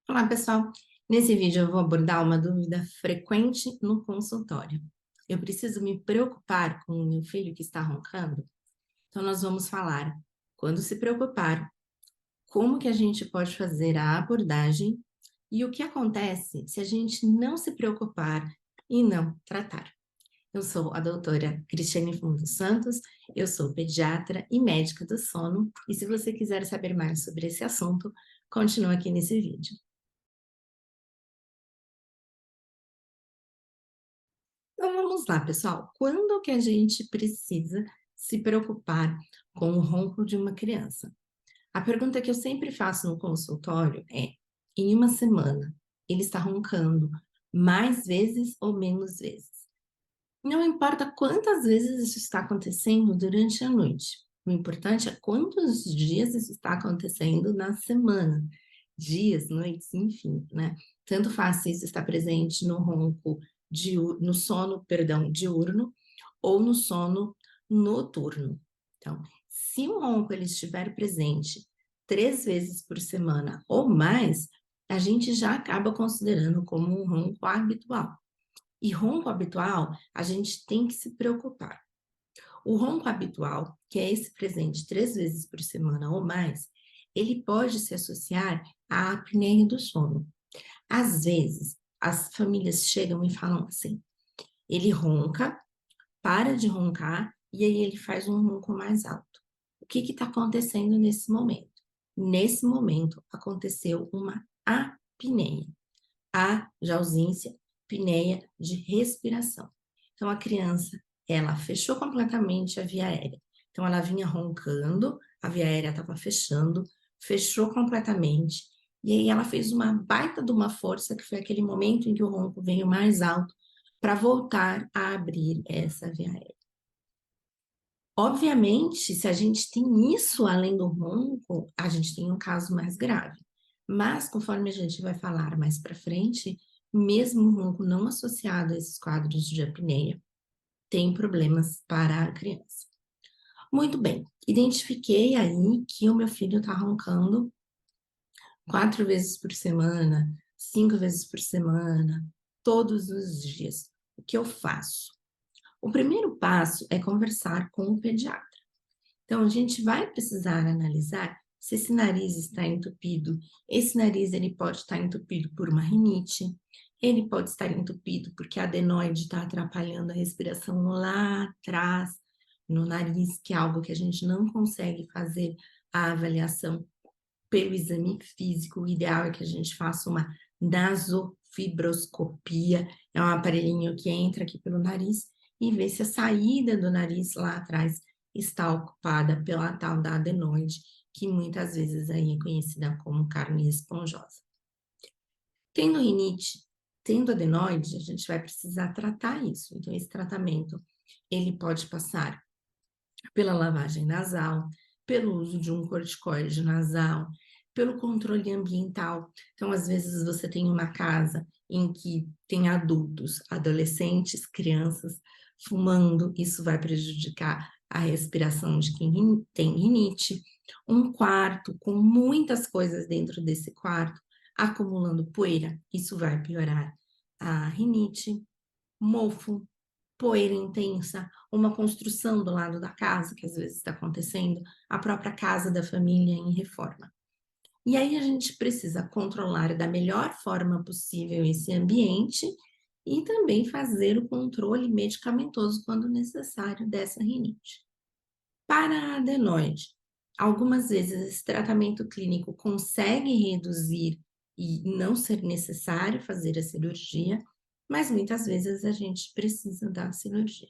Olá, pessoal. Nesse vídeo eu vou abordar uma dúvida frequente no consultório. Eu preciso me preocupar com o meu filho que está roncando? Então nós vamos falar quando se preocupar, como que a gente pode fazer a abordagem e o que acontece se a gente não se preocupar e não tratar. Eu sou a doutora Cristiane Fundo Santos, eu sou pediatra e médica do sono, e se você quiser saber mais sobre esse assunto, continua aqui nesse vídeo. Então vamos lá, pessoal. Quando que a gente precisa se preocupar com o ronco de uma criança? A pergunta que eu sempre faço no consultório é: em uma semana, ele está roncando mais vezes ou menos vezes? Não importa quantas vezes isso está acontecendo durante a noite. O importante é quantos dias isso está acontecendo na semana. Dias, noites, enfim, né? Tanto faz se isso está presente no ronco, no sono, perdão, diurno ou no sono noturno. Então, se o ronco ele estiver presente 3 vezes por semana ou mais, a gente já acaba considerando como um ronco habitual. E ronco habitual, a gente tem que se preocupar. O ronco habitual, que é esse presente 3 vezes por semana ou mais, ele pode se associar à apneia do sono. Às vezes, as famílias chegam e falam assim: ele ronca, para de roncar e aí ele faz um ronco mais alto. O que está acontecendo nesse momento? Nesse momento, aconteceu uma apneia. A de ausência, apneia de respiração. Então, a criança, ela fechou completamente a via aérea. Então, ela vinha roncando, a via aérea estava fechando, fechou completamente, e aí ela fez uma baita de uma força, que foi aquele momento em que o ronco veio mais alto, para voltar a abrir essa via aérea. Obviamente, se a gente tem isso além do ronco, a gente tem um caso mais grave. Mas, conforme a gente vai falar mais para frente, mesmo o ronco não associado a esses quadros de apneia, tem problemas para a criança. Muito bem, identifiquei aí que o meu filho está roncando 4 vezes por semana, 5 vezes por semana, todos os dias. O que eu faço? O primeiro passo é conversar com o pediatra. Então, a gente vai precisar analisar se esse nariz está entupido. Esse nariz ele pode estar entupido por uma rinite, ele pode estar entupido porque a adenoide está atrapalhando a respiração lá atrás, no nariz, que é algo que a gente não consegue fazer a avaliação pelo exame físico. O ideal é que a gente faça uma nasofibroscopia, é um aparelhinho que entra aqui pelo nariz e vê se a saída do nariz lá atrás está ocupada pela tal da adenoide, que muitas vezes aí é conhecida como carne esponjosa. Tendo rinite, tendo adenoide, a gente vai precisar tratar isso. Então, esse tratamento, ele pode passar pela lavagem nasal, pelo uso de um corticoide nasal, pelo controle ambiental. Então, às vezes, você tem uma casa em que tem adultos, adolescentes, crianças fumando, isso vai prejudicar a respiração de quem tem rinite. Um quarto com muitas coisas dentro desse quarto, acumulando poeira, isso vai piorar a rinite. Mofo, poeira intensa, uma construção do lado da casa, que às vezes está acontecendo, a própria casa da família em reforma. E aí a gente precisa controlar da melhor forma possível esse ambiente e também fazer o controle medicamentoso quando necessário dessa rinite. Para a adenoide, algumas vezes esse tratamento clínico consegue reduzir e não ser necessário fazer a cirurgia, mas muitas vezes a gente precisa da cirurgia.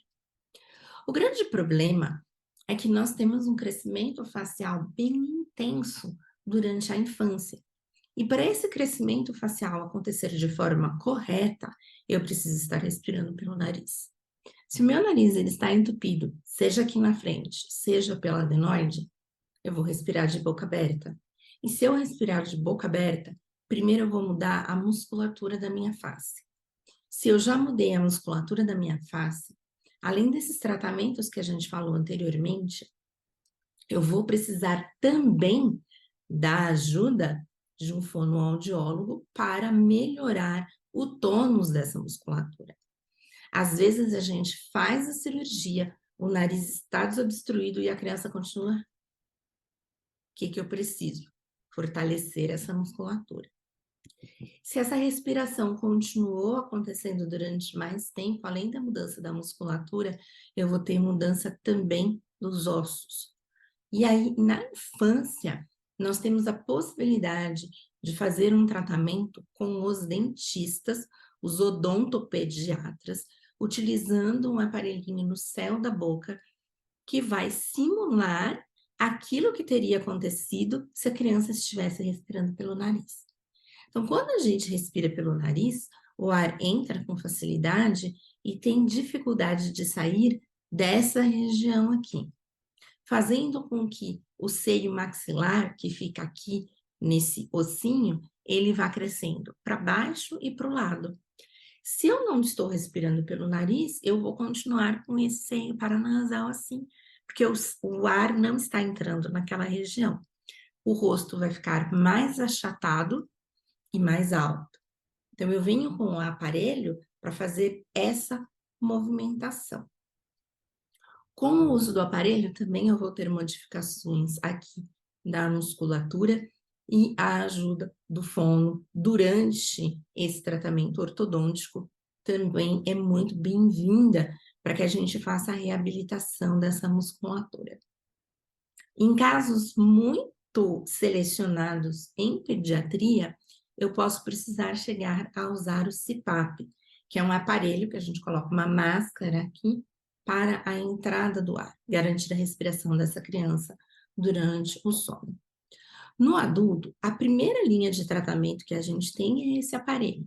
O grande problema é que nós temos um crescimento facial bem intenso durante a infância. E para esse crescimento facial acontecer de forma correta, eu preciso estar respirando pelo nariz. Se o meu nariz ele está entupido, seja aqui na frente, seja pela adenoide, eu vou respirar de boca aberta. E se eu respirar de boca aberta, primeiro eu vou mudar a musculatura da minha face. Se eu já mudei a musculatura da minha face, além desses tratamentos que a gente falou anteriormente, eu vou precisar também da ajuda de um fonoaudiólogo para melhorar o tônus dessa musculatura. Às vezes a gente faz a cirurgia, o nariz está desobstruído e a criança continua. O que eu preciso? Fortalecer essa musculatura. Se essa respiração continuou acontecendo durante mais tempo, além da mudança da musculatura, eu vou ter mudança também dos ossos. E aí, na infância, nós temos a possibilidade de fazer um tratamento com os dentistas, os odontopediatras, utilizando um aparelhinho no céu da boca que vai simular aquilo que teria acontecido se a criança estivesse respirando pelo nariz. Então, quando a gente respira pelo nariz, o ar entra com facilidade e tem dificuldade de sair dessa região aqui, fazendo com que o seio maxilar, que fica aqui nesse ossinho, ele vá crescendo para baixo e para o lado. Se eu não estou respirando pelo nariz, eu vou continuar com esse seio paranasal assim, porque o ar não está entrando naquela região. O rosto vai ficar mais achatado e mais alto. Então, eu venho com o aparelho para fazer essa movimentação. Com o uso do aparelho, também eu vou ter modificações aqui da musculatura e a ajuda do fono durante esse tratamento ortodôntico também é muito bem-vinda para que a gente faça a reabilitação dessa musculatura. Em casos muito selecionados em pediatria, eu posso precisar chegar a usar o CPAP, que é um aparelho que a gente coloca uma máscara aqui para a entrada do ar, garantir a respiração dessa criança durante o sono. No adulto, a primeira linha de tratamento que a gente tem é esse aparelho.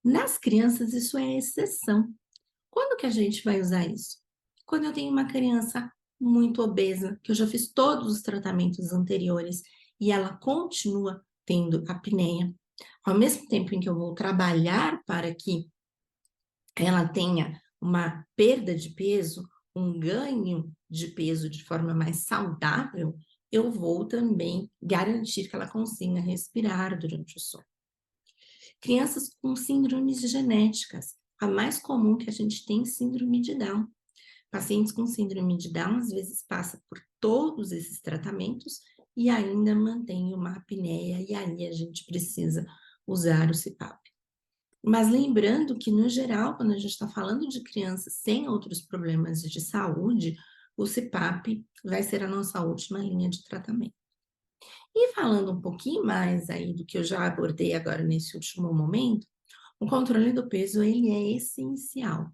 Nas crianças, isso é exceção. Quando que a gente vai usar isso? Quando eu tenho uma criança muito obesa, que eu já fiz todos os tratamentos anteriores e ela continua tendo apneia, ao mesmo tempo em que eu vou trabalhar para que ela tenha uma perda de peso, um ganho de peso de forma mais saudável, eu vou também garantir que ela consiga respirar durante o sono. Crianças com síndromes genéticas, a mais comum que a gente tem é síndrome de Down. Pacientes com síndrome de Down, às vezes, passam por todos esses tratamentos e ainda mantém uma apneia, e aí a gente precisa usar o CPAP. Mas lembrando que, no geral, quando a gente está falando de crianças sem outros problemas de saúde, o CPAP vai ser a nossa última linha de tratamento. E falando um pouquinho mais aí do que eu já abordei agora nesse último momento, o controle do peso, ele é essencial.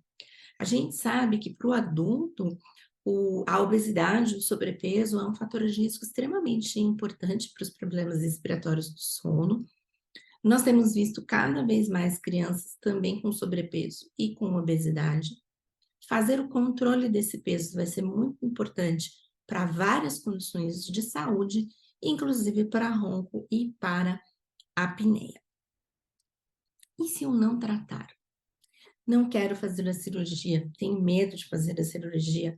A gente sabe que para o adulto, a obesidade, o sobrepeso é um fator de risco extremamente importante para os problemas respiratórios do sono. Nós temos visto cada vez mais crianças também com sobrepeso e com obesidade. Fazer o controle desse peso vai ser muito importante para várias condições de saúde, inclusive para ronco e para apneia. E se eu não tratar? Não quero fazer a cirurgia, tenho medo de fazer a cirurgia,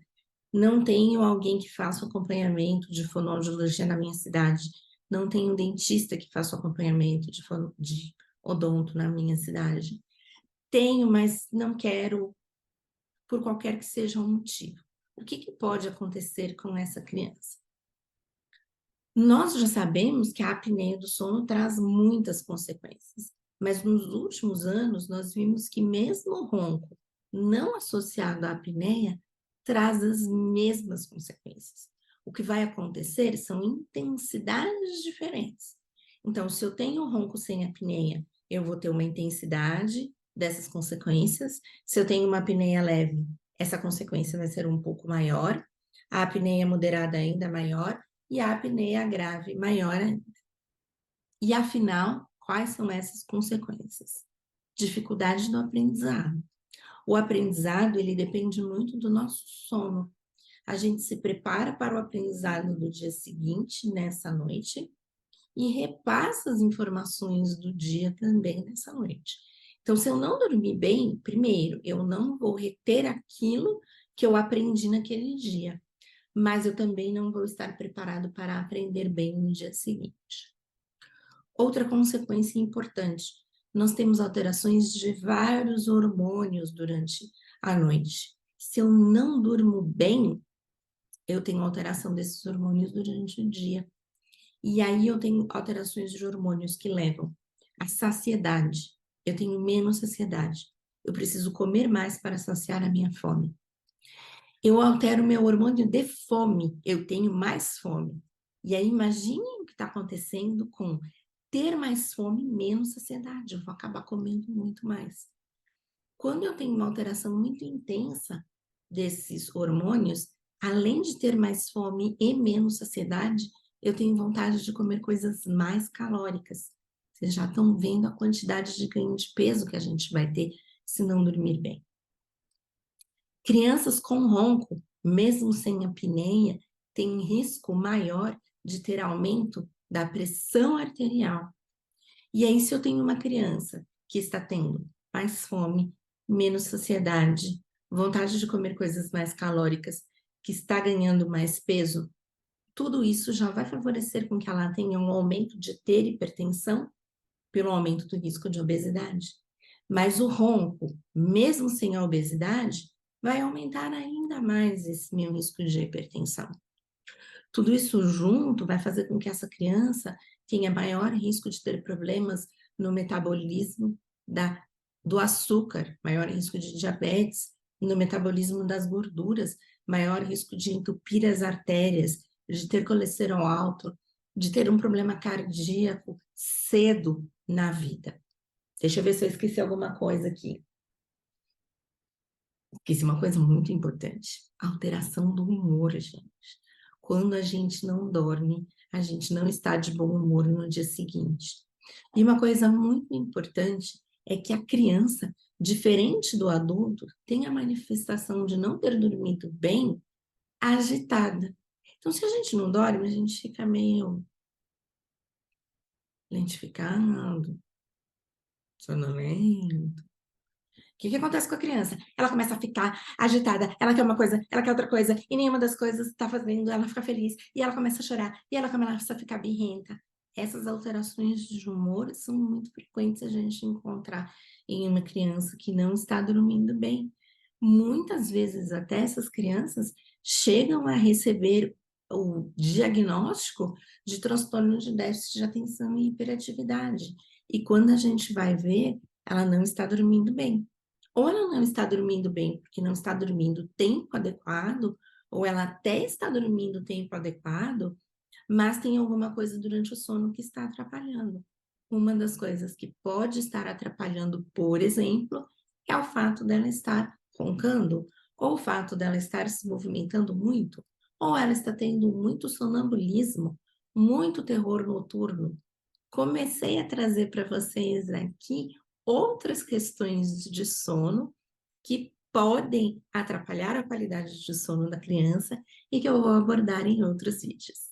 não tenho alguém que faça o acompanhamento de fonoaudiologia na minha cidade, não tenho um dentista que faça o acompanhamento de odonto na minha cidade. Tenho, mas não quero, por qualquer que seja o motivo. O que pode acontecer com essa criança? Nós já sabemos que a apneia do sono traz muitas consequências, mas nos últimos anos nós vimos que mesmo o ronco não associado à apneia traz as mesmas consequências. O que vai acontecer são intensidades diferentes. Então, se eu tenho ronco sem apneia, eu vou ter uma intensidade dessas consequências. Se eu tenho uma apneia leve, essa consequência vai ser um pouco maior. A apneia moderada ainda maior e a apneia grave maior ainda. E afinal, quais são essas consequências? Dificuldade do aprendizado. O aprendizado, ele depende muito do nosso sono. A gente se prepara para o aprendizado do dia seguinte, nessa noite, e repassa as informações do dia também nessa noite. Então, se eu não dormir bem, primeiro, eu não vou reter aquilo que eu aprendi naquele dia, mas eu também não vou estar preparado para aprender bem no dia seguinte. Outra consequência importante, nós temos alterações de vários hormônios durante a noite. Se eu não durmo bem, eu tenho alteração desses hormônios durante o dia. E aí eu tenho alterações de hormônios que levam à saciedade. Eu tenho menos saciedade. Eu preciso comer mais para saciar a minha fome. Eu altero meu hormônio de fome, eu tenho mais fome. E aí imagine o que está acontecendo com ter mais fome, menos saciedade. Eu vou acabar comendo muito mais. Quando eu tenho uma alteração muito intensa desses hormônios, além de ter mais fome e menos saciedade, eu tenho vontade de comer coisas mais calóricas. Vocês já estão vendo a quantidade de ganho de peso que a gente vai ter se não dormir bem. Crianças com ronco, mesmo sem apneia, têm um risco maior de ter aumento da pressão arterial. E aí, se eu tenho uma criança que está tendo mais fome, menos saciedade, vontade de comer coisas mais calóricas, que está ganhando mais peso, tudo isso já vai favorecer com que ela tenha um aumento de ter hipertensão pelo aumento do risco de obesidade. Mas o ronco, mesmo sem a obesidade, vai aumentar ainda mais esse meu risco de hipertensão. Tudo isso junto vai fazer com que essa criança tenha maior risco de ter problemas no metabolismo do açúcar, maior risco de diabetes, no metabolismo das gorduras, maior risco de entupir as artérias, de ter colesterol alto, de ter um problema cardíaco cedo na vida. Deixa eu ver se eu esqueci alguma coisa aqui. Esqueci uma coisa muito importante: alteração do humor, gente. Quando a gente não dorme, a gente não está de bom humor no dia seguinte. E uma coisa muito importante é que a criança, diferente do adulto, tem a manifestação de não ter dormido bem agitada. Então, se a gente não dorme, a gente fica meio lentificado, sonolento. O que acontece com a criança? Ela começa a ficar agitada, ela quer uma coisa, ela quer outra coisa, e nenhuma das coisas está fazendo ela ficar feliz, e ela começa a chorar, e ela começa a ficar birrenta. Essas alterações de humor são muito frequentes a gente encontrar em uma criança que não está dormindo bem. Muitas vezes, até essas crianças chegam a receber o diagnóstico de transtorno de déficit de atenção e hiperatividade. E quando a gente vai ver, ela não está dormindo bem. Ou ela não está dormindo bem porque não está dormindo o tempo adequado, ou ela até está dormindo o tempo adequado, mas tem alguma coisa durante o sono que está atrapalhando. Uma das coisas que pode estar atrapalhando, por exemplo, é o fato dela estar roncando, ou o fato dela estar se movimentando muito, ou ela está tendo muito sonambulismo, muito terror noturno. Comecei a trazer para vocês aqui outras questões de sono que podem atrapalhar a qualidade de sono da criança e que eu vou abordar em outros vídeos.